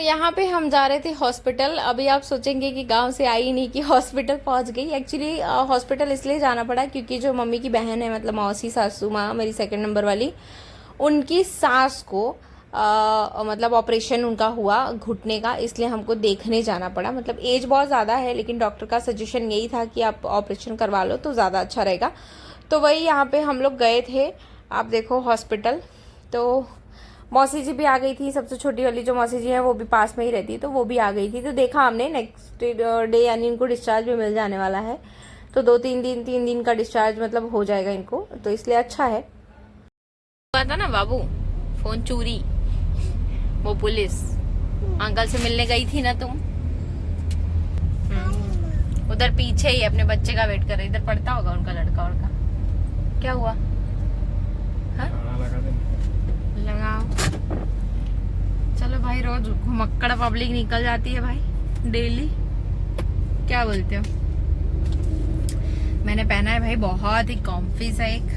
यहाँ पे हम जा रहे थे हॉस्पिटल। अभी आप सोचेंगे कि गांव से आई नहीं कि हॉस्पिटल पहुंच गई। एक्चुअली हॉस्पिटल इसलिए जाना पड़ा क्योंकि जो मम्मी की बहन है, मतलब मौसी सासू माँ मेरी सेकंड नंबर वाली, उनकी सास को मतलब ऑपरेशन उनका हुआ घुटने का, इसलिए हमको देखने जाना पड़ा। मतलब एज बहुत ज़्यादा है, लेकिन डॉक्टर का सजेशन यही था कि आप ऑपरेशन करवा लो तो ज़्यादा अच्छा रहेगा। तो वही यहाँ पे हम लोग गए थे, आप देखो हॉस्पिटल। तो मौसी जी भी आ गई थी, सबसे छोटी वाली जो मौसी जी है वो भी पास में ही रहती है, तो वो भी आ गई थी। तो देखा हमने नेक्स्ट डे यानी इनको डिस्चार्ज भी मिल जाने वाला है। तो 2-3 दिन का डिस्चार्ज मतलब हो जाएगा इनको, तो इसलिए अच्छा है। हुआ था ना बाबू, फोन चोरी, वो पुलिस अंकल से मिलने गई थी ना तुम। उधर पीछे ही अपने बच्चे का वेट कर रहे, इधर पढ़ता होगा उनका लड़का। उनका क्या हुआ? हाँ? लगाओ। चलो भाई, रोज घुमक्कड़ पब्लिक निकल जाती है भाई, डेली। क्या बोलते हो? मैंने पहना है भाई बहुत ही कॉम्फी सा एक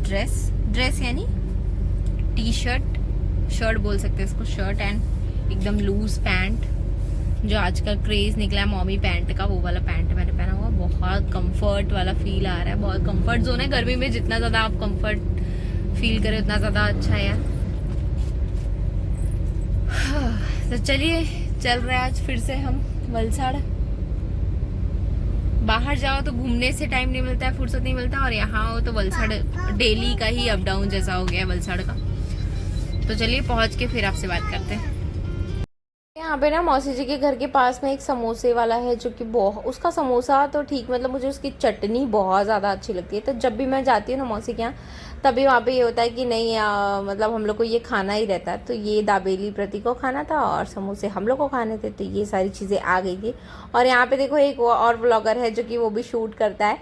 ड्रेस यानी टी शर्ट बोल सकते हैं इसको, शर्ट एंड एकदम लूज पैंट, जो आजकल क्रेज निकला है मॉमी पैंट का, वो वाला पैंट मैंने पहना हुआ। बहुत कंफर्ट वाला फील आ रहा है, बहुत कंफर्ट जोन है। गर्मी में जितना ज्यादा आप कंफर्ट फील करें उतना ज्यादा अच्छा है यार। तो चलिए, चल रहे हैं आज फिर से हम वलसाड़। बाहर जाओ तो घूमने से टाइम नहीं मिलता है, फुर्सत नहीं मिलता, और यहाँ हो तो वलसाड़ डेली का ही अप डाउन जैसा हो गया है वलसाड़ का। तो चलिए पहुंच के फिर आपसे बात करते हैं। यहाँ पे ना मौसी जी के घर के पास में एक समोसे वाला है, जो कि बहुत, उसका समोसा तो ठीक, मतलब मुझे उसकी चटनी बहुत ज़्यादा अच्छी लगती है। तो जब भी मैं जाती हूँ ना मौसी के यहाँ, तभी वहाँ पे ये होता है कि नहीं मतलब हम लोग को ये खाना ही रहता है। तो ये दाबेली प्रति को खाना था और समोसे हम लोग को खाने थे, तो ये सारी चीज़ें आ गई थी। और यहाँ पे देखो एक और ब्लॉगर है जो कि वो भी शूट करता है,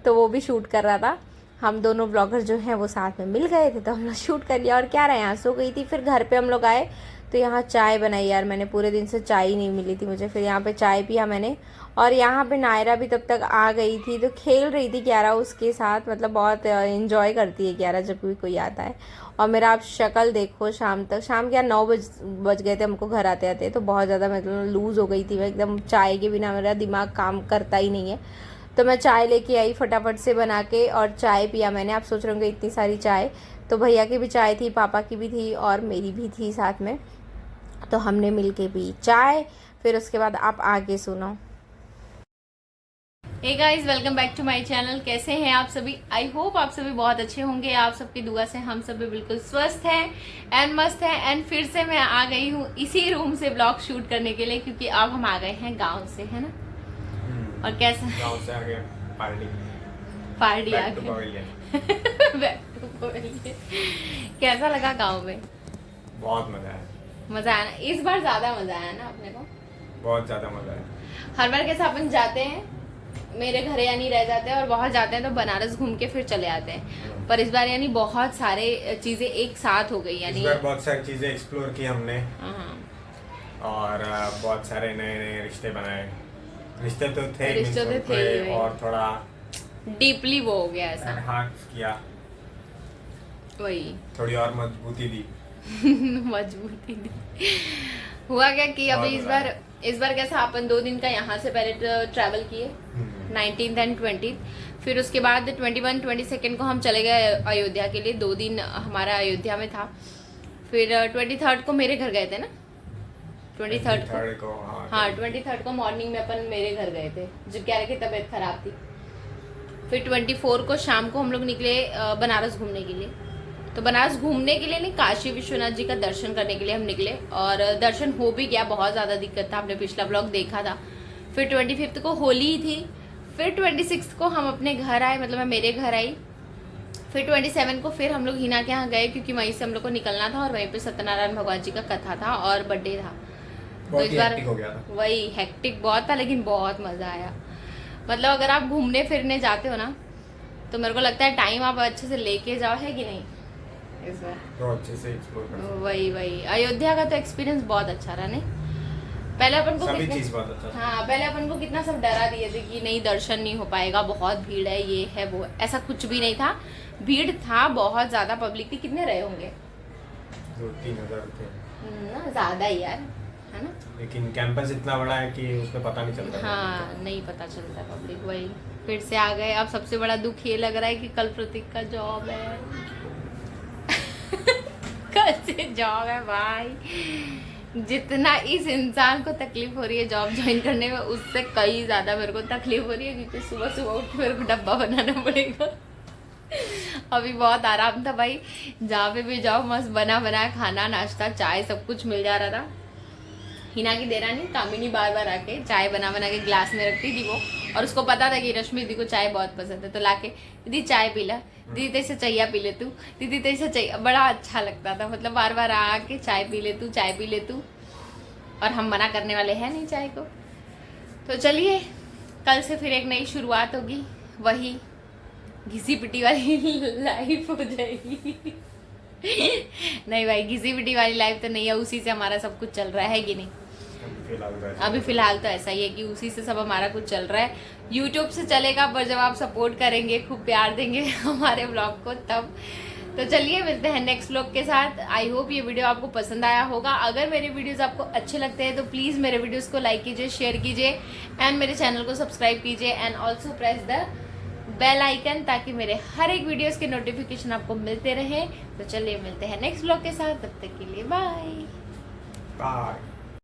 तो वो भी शूट कर रहा था। हम दोनों ब्लॉगर जो हैं वो साथ में मिल गए थे, तो हम लोग शूट कर लिया। और क्या रहा, यहाँ सो गई थी। फिर घर पे हम लोग आए तो यहाँ चाय बनाई यार मैंने, पूरे दिन से चाय ही नहीं मिली थी मुझे। फिर यहाँ पे चाय पिया मैंने, और यहाँ पे नायरा भी तब तक आ गई थी, तो खेल रही थी क्यारा उसके साथ। मतलब बहुत इन्जॉय करती है क्यारा जब भी कोई आता है। और मेरा आप शक्ल देखो, शाम के यार 9 बज गए थे हमको घर आते आते। तो बहुत ज़्यादा मतलब लूज़ हो गई थी मैं एकदम, चाय के बिना मेरा दिमाग काम करता ही नहीं है। तो मैं चाय लेके आई फटाफट से बना के, और चाय पिया मैंने। आप सोच रहे होंगे इतनी सारी चाय, तो भैया की भी चाय थी, पापा की भी थी, और मेरी भी थी साथ में। तो हमने मिलके पी चाय। फिर उसके बाद आप आगे सुनो। Hey guys, welcome back to my channel. कैसे हैं आप सभी? आई होप आप सभी बहुत अच्छे होंगे। आप सबकी दुआ से हम सभी बिल्कुल स्वस्थ हैं एंड मस्त हैं। एंड फिर से मैं आ गई हूँ इसी रूम से ब्लॉग शूट करने के लिए, क्योंकि अब हम आ गए हैं गांव से, है ना। और कैसा गांव से आ गए, पार्टी आ गई। कैसा लगा गांव में? बहुत मजा आया। मजा आया ना, इस बार ज्यादा मजा आया ना अपने को, बहुत ज्यादा मजा आया। हर बार कैसा अपन जाते हैं, मेरे घर यानी रह जाते हैं, और बाहर जाते हैं तो बनारस घूम के फिर चले आते हैं। पर इस बार यानी बहुत सारे चीजें एक साथ हो गई, यानी इस बार बहुत सारी चीजें एक्सप्लोर की हमने, हाँ। और बहुत सारे नए नए रिश्ते बनाए। रिश्ते तो थे, रिश्ते तो थे ही, और थोड़ा डीपली वो हो गया ऐसा, एनहांस किया, वही थोड़ी और मजबूती दी। मजबूती दी। हुआ क्या कि अभी इस बार कैसा, अपन 2 दिन का यहाँ से पहले ट्रैवल किए, 19th एंड 20th। फिर उसके बाद 21, 22 को हम चले गए अयोध्या के लिए। 2 दिन हमारा अयोध्या में था। फिर 23rd को मेरे घर गए थे ना, 23rd को, हाँ 23rd को मॉर्निंग में अपन मेरे घर गए थे, जब क्यारा की तबीयत खराब थी। फिर 24 को शाम को हम लोग निकले बनारस घूमने के लिए। तो बनारस घूमने के लिए नहीं, काशी विश्वनाथ जी का दर्शन करने के लिए हम निकले, और दर्शन हो भी गया। बहुत ज़्यादा दिक्कत था, आपने पिछला ब्लॉग देखा था। फिर 25 को होली थी। फिर 26 को हम अपने घर आए, मतलब मैं मेरे घर आई। फिर 27 को फिर हम लोग हिना के यहाँ गए, क्योंकि वहीं से हम लोग को निकलना था, और वहीं पे सत्यनारायण भगवान जी का कथा था और बर्थडे था। तो इस बार वही हेक्टिक बहुत था, लेकिन बहुत मज़ा आया। मतलब अगर आप घूमने फिरने जाते हो ना, तो मेरे को लगता है टाइम आप अच्छे से लेके जाओ, है कि नहीं। इस बार तो अच्छे से एक्सप्लोर कर, वही अयोध्या का तो एक्सपीरियंस बहुत अच्छा रहा। नहीं, पहले अपन को सभी चीज बहुत अच्छा था। हाँ, पहले अपन को कितना सब डरा दिए थे कि नहीं दर्शन नहीं हो पाएगा, बहुत भीड़ है, ये है वो। ऐसा कुछ भी नहीं था, भीड़ था, बहुत ज्यादा पब्लिक थी। कितने रहे होंगे? 2-3 हज़ार थे ना, ज्यादा ही यार। है ना। लेकिन कैंपस इतना बड़ा है कि उसमें पता नहीं चलता। हाँ नहीं पता चलता पब्लिक, वही फिर से आ गए। अब सबसे बड़ा दुख ये लग रहा है कि कल प्रतीक का जॉब है। कल से जॉब है भाई। जितना इस इंसान को तकलीफ हो रही है जॉब ज्वाइन करने में, उससे कई ज्यादा मेरे को तकलीफ हो रही है, क्योंकि सुबह सुबह उठ के मेरे को डब्बा बनाना पड़ेगा। अभी बहुत आराम था भाई, जहाँ पे भी जाओ मस्त बना बनाया खाना, नाश्ता, चाय सब कुछ मिल जा रहा था। हिना की देना नहीं, कामिनी बार बार आके चाय बना बना के ग्लास में रखती थी वो, और उसको पता था कि रश्मि दीदी को चाय बहुत पसंद है, तो लाके दीदी चाय पी ला, दीदी तेरे से चाहिए पी ले तू, दीदी तेरे से चाहिए। बड़ा अच्छा लगता था, मतलब बार बार आके चाय पी ले तू, चाय पी ले तू, और हम मना करने वाले हैं नहीं चाय को। तो चलिए कल से फिर एक नई शुरुआत होगी, वही घिसी पिटी वाली लाइफ हो जाएगी। नहीं भाई, घिसी पिटी वाली लाइफ तो नहीं है, उसी से हमारा सब कुछ चल रहा है कि नहीं। अभी फिलहाल तो ऐसा ही है कि उसी से सब हमारा कुछ चल रहा है। यूट्यूब से चलेगा, पर जब आप सपोर्ट करेंगे, खूब प्यार देंगे हमारे ब्लॉग को, तब। तो चलिए मिलते हैं नेक्स्ट ब्लॉग के साथ। आई होप ये वीडियो आपको पसंद आया होगा। अगर मेरे वीडियोस आपको अच्छे लगते हैं तो प्लीज़ मेरे वीडियोस को लाइक कीजिए, शेयर कीजिए, एंड मेरे चैनल को सब्सक्राइब कीजिए, and also press the bell icon, ताकि मेरे हर एक वीडियोस के नोटिफिकेशन आपको मिलते रहें। तो चलिए मिलते हैं नेक्स्ट ब्लॉग के साथ, तब तक के लिए बाय। बाय।